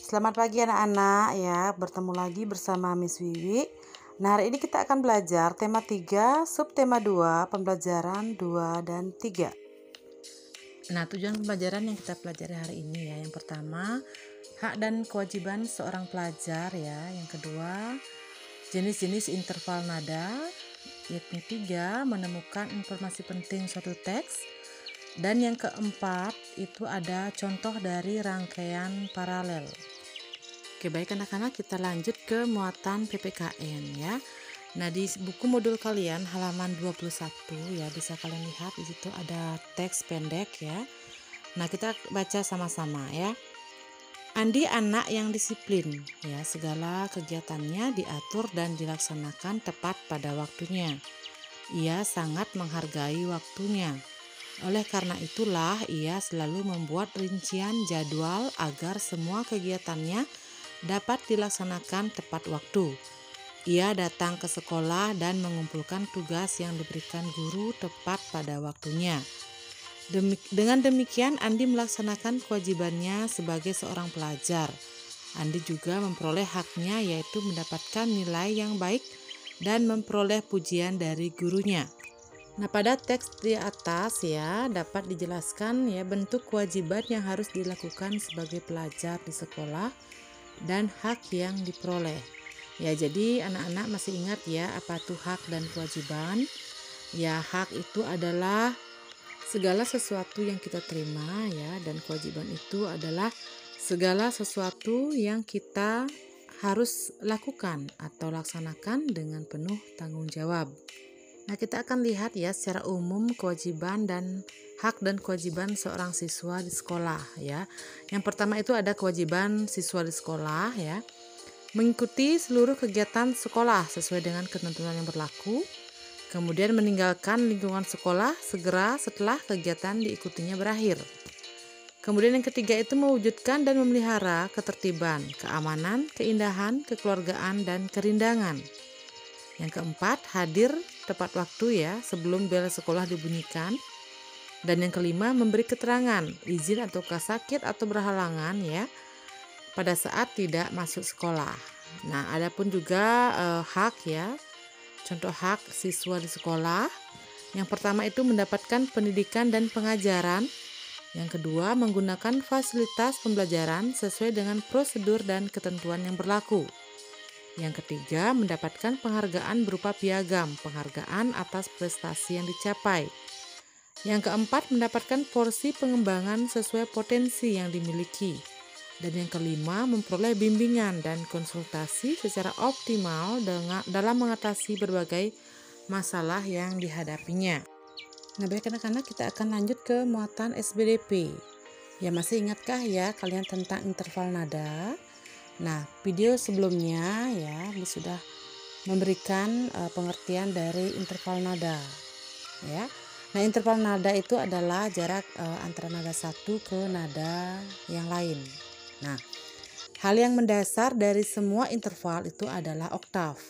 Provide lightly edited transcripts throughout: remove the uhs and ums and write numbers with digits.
Selamat pagi anak-anak ya, bertemu lagi bersama Miss Wiwi. Nah, hari ini kita akan belajar tema 3, subtema 2, pembelajaran 2 dan 3. Nah, tujuan pembelajaran yang kita pelajari hari ini ya, yang pertama, hak dan kewajiban seorang pelajar ya, yang kedua, jenis-jenis interval nada, yang ketiga, menemukan informasi penting suatu teks, dan yang keempat, itu ada contoh dari rangkaian paralel. Oke, baik anak-anak, kita lanjut ke muatan PPKN ya. Nah, di buku modul kalian halaman 21 ya, bisa kalian lihat di situ ada teks pendek ya. Nah, kita baca sama-sama ya. Andi anak yang disiplin ya, segala kegiatannya diatur dan dilaksanakan tepat pada waktunya. Ia sangat menghargai waktunya. Oleh karena itulah ia selalu membuat rincian jadwal agar semua kegiatannya dapat dilaksanakan tepat waktu. Ia datang ke sekolah dan mengumpulkan tugas yang diberikan guru tepat pada waktunya. Dengan demikian, Andi melaksanakan kewajibannya sebagai seorang pelajar. Andi juga memperoleh haknya, yaitu mendapatkan nilai yang baik dan memperoleh pujian dari gurunya. Nah, pada teks di atas ya dapat dijelaskan ya bentuk kewajiban yang harus dilakukan sebagai pelajar di sekolah dan hak yang diperoleh. Ya, jadi anak-anak masih ingat ya apa itu hak dan kewajiban? Ya, hak itu adalah segala sesuatu yang kita terima ya, dan kewajiban itu adalah segala sesuatu yang kita harus lakukan atau laksanakan dengan penuh tanggung jawab. Nah, kita akan lihat ya secara umum kewajiban dan hak dan kewajiban seorang siswa di sekolah ya. Yang pertama itu ada kewajiban siswa di sekolah ya, mengikuti seluruh kegiatan sekolah sesuai dengan ketentuan yang berlaku. Kemudian meninggalkan lingkungan sekolah segera setelah kegiatan diikutinya berakhir. Kemudian yang ketiga itu mewujudkan dan memelihara ketertiban, keamanan, keindahan, kekeluargaan, dan kerindangan. Yang keempat, hadir tepat waktu ya sebelum bel sekolah dibunyikan. Dan yang kelima, memberi keterangan, izin atau sakit atau berhalangan ya pada saat tidak masuk sekolah. Nah, adapun juga hak ya. Contoh hak siswa di sekolah. Yang pertama itu mendapatkan pendidikan dan pengajaran. Yang kedua, menggunakan fasilitas pembelajaran sesuai dengan prosedur dan ketentuan yang berlaku. Yang ketiga, mendapatkan penghargaan berupa piagam, penghargaan atas prestasi yang dicapai. Yang keempat, mendapatkan porsi pengembangan sesuai potensi yang dimiliki. Dan yang kelima, memperoleh bimbingan dan konsultasi secara optimal dalam mengatasi berbagai masalah yang dihadapinya. Nah, baik anak-anak, kita akan lanjut ke muatan SBDP. Ya, masih ingatkah ya kalian tentang interval nada? Nah, video sebelumnya ya sudah memberikan pengertian dari interval nada ya. Nah, interval nada itu adalah jarak antara nada satu ke nada yang lain. Nah, hal yang mendasar dari semua interval itu adalah oktav.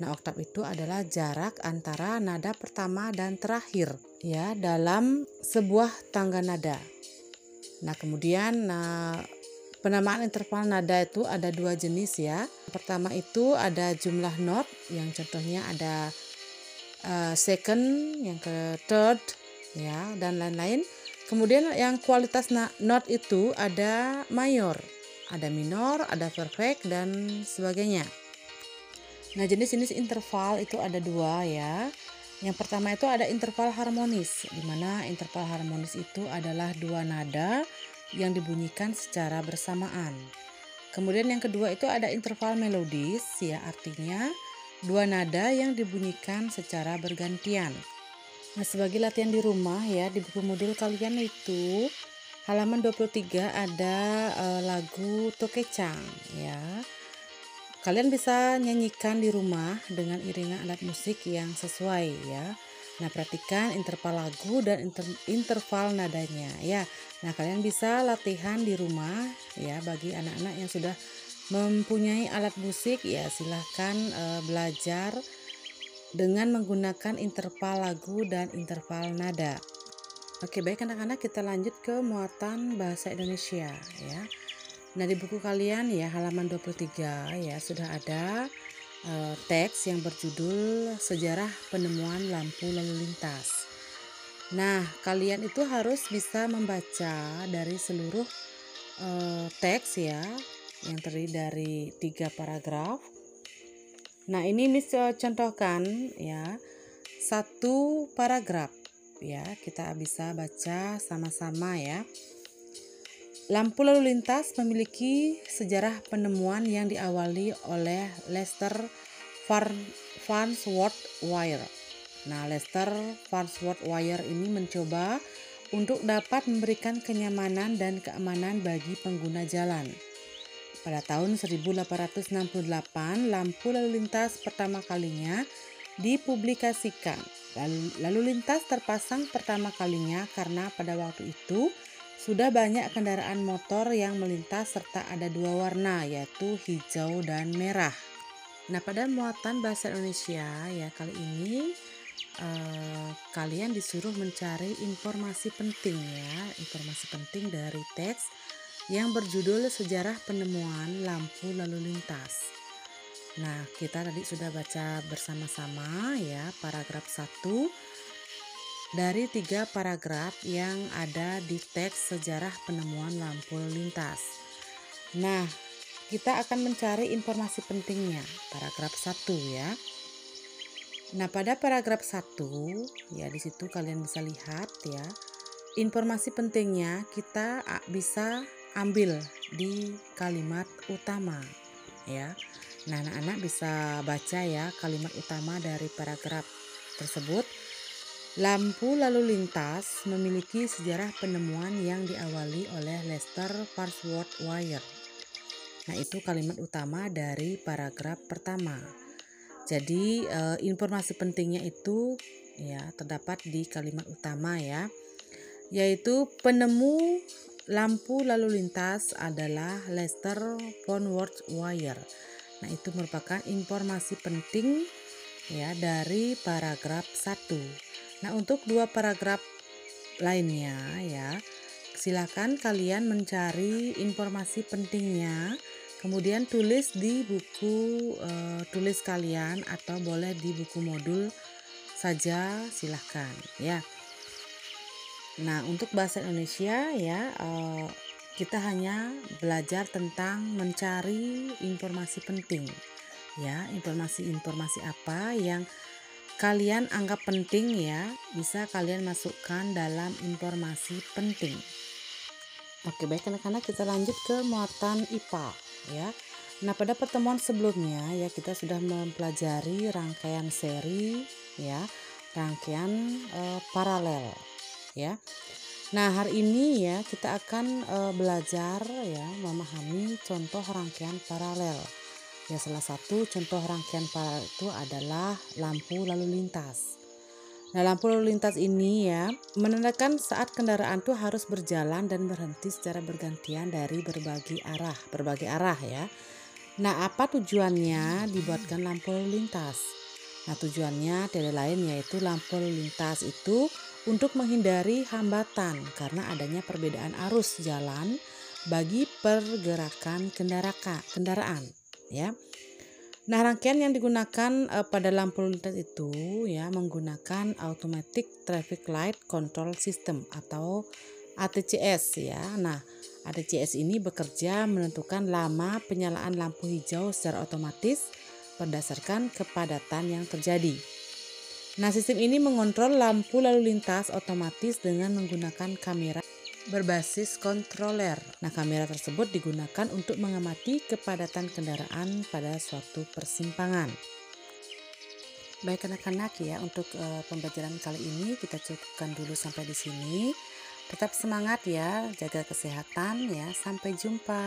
Nah, oktav itu adalah jarak antara nada pertama dan terakhir ya dalam sebuah tangga nada. Nah, kemudian penamaan interval nada itu ada dua jenis ya. Pertama itu ada jumlah not yang contohnya ada second, yang ke third ya, dan lain-lain. Kemudian yang kualitas not itu ada mayor, ada minor, ada perfect dan sebagainya. Nah, jenis-jenis interval itu ada dua ya. Yang pertama itu ada interval harmonis, di mana interval harmonis itu adalah dua nada yang dibunyikan secara bersamaan. Kemudian yang kedua itu ada interval melodis ya, artinya dua nada yang dibunyikan secara bergantian. Nah, sebagai latihan di rumah ya, di buku modul kalian itu halaman 23 ada lagu Tokecang ya. Kalian bisa nyanyikan di rumah dengan iringan alat musik yang sesuai ya. Nah, perhatikan interval lagu dan interval nadanya ya. Nah, kalian bisa latihan di rumah ya. Bagi anak-anak yang sudah mempunyai alat musik ya, silahkan belajar dengan menggunakan interval lagu dan interval nada. Oke, baik anak-anak, kita lanjut ke muatan bahasa Indonesia ya. Nah, di buku kalian ya halaman 23 ya sudah ada teks yang berjudul Sejarah Penemuan Lampu Lalu Lintas. Nah, kalian itu harus bisa membaca dari seluruh teks ya, yang terdiri dari 3 paragraf. Nah, ini Miss contohkan ya, 1 paragraf ya, kita bisa baca sama-sama ya. Lampu lalu lintas memiliki sejarah penemuan yang diawali oleh Lester Farnsworth Wire. Nah, Lester Farnsworth Wire ini mencoba untuk dapat memberikan kenyamanan dan keamanan bagi pengguna jalan. Pada tahun 1868, lampu lalu lintas pertama kalinya dipublikasikan. Lalu lintas terpasang pertama kalinya karena pada waktu itu sudah banyak kendaraan motor yang melintas serta ada 2 warna, yaitu hijau dan merah. Nah, pada muatan bahasa Indonesia ya kali ini kalian disuruh mencari informasi penting ya, informasi penting dari teks yang berjudul Sejarah Penemuan Lampu Lalu Lintas. Nah, kita tadi sudah baca bersama-sama ya paragraf 1 dari 3 paragraf yang ada di teks Sejarah Penemuan Lampu Lalu Lintas. Nah, kita akan mencari informasi pentingnya, paragraf 1 ya. Nah, pada paragraf 1 ya di situ kalian bisa lihat ya. Informasi pentingnya kita bisa ambil di kalimat utama ya. Nah, anak-anak bisa baca ya kalimat utama dari paragraf tersebut. Lampu lalu lintas memiliki sejarah penemuan yang diawali oleh Lester Farnsworth Wire. Nah, itu kalimat utama dari paragraf pertama. Jadi informasi pentingnya itu ya terdapat di kalimat utama ya, yaitu penemu lampu lalu lintas adalah Lester Farnsworth Wire. Nah, itu merupakan informasi penting ya dari paragraf 1. Nah, untuk 2 paragraf lainnya ya, silakan kalian mencari informasi pentingnya, kemudian tulis di buku tulis kalian atau boleh di buku modul saja, silahkan ya. Nah, untuk bahasa Indonesia ya kita hanya belajar tentang mencari informasi penting ya, informasi apa yang kalian anggap penting ya, bisa kalian masukkan dalam informasi penting. Oke, baik anak-anak, kita lanjut ke muatan IPA ya. Nah, pada pertemuan sebelumnya ya kita sudah mempelajari rangkaian seri ya, rangkaian paralel ya. Nah, hari ini ya kita akan belajar ya memahami contoh rangkaian paralel. Ya, salah satu contoh rangkaian paralel itu adalah lampu lalu lintas. Nah, lampu lalu lintas ini ya menandakan saat kendaraan tuh harus berjalan dan berhenti secara bergantian dari berbagai arah ya. Nah, apa tujuannya dibuatkan lampu lalu lintas? Nah, tujuannya tidak lain yaitu lampu lalu lintas itu untuk menghindari hambatan karena adanya perbedaan arus jalan bagi pergerakan kendaraan ya. Nah, rangkaian yang digunakan pada lampu lalu lintas itu ya menggunakan Automatic Traffic Light Control System atau ATCS ya. Nah, ATCS ini bekerja menentukan lama penyalaan lampu hijau secara otomatis berdasarkan kepadatan yang terjadi. Nah, sistem ini mengontrol lampu lalu lintas otomatis dengan menggunakan kamera berbasis controller. Nah, kamera tersebut digunakan untuk mengamati kepadatan kendaraan pada suatu persimpangan. Baik anak-anak ya, untuk pembelajaran kali ini kita cukupkan dulu sampai di sini. Tetap semangat ya, jaga kesehatan ya. Sampai jumpa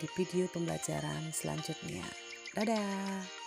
di video pembelajaran selanjutnya. Dadah.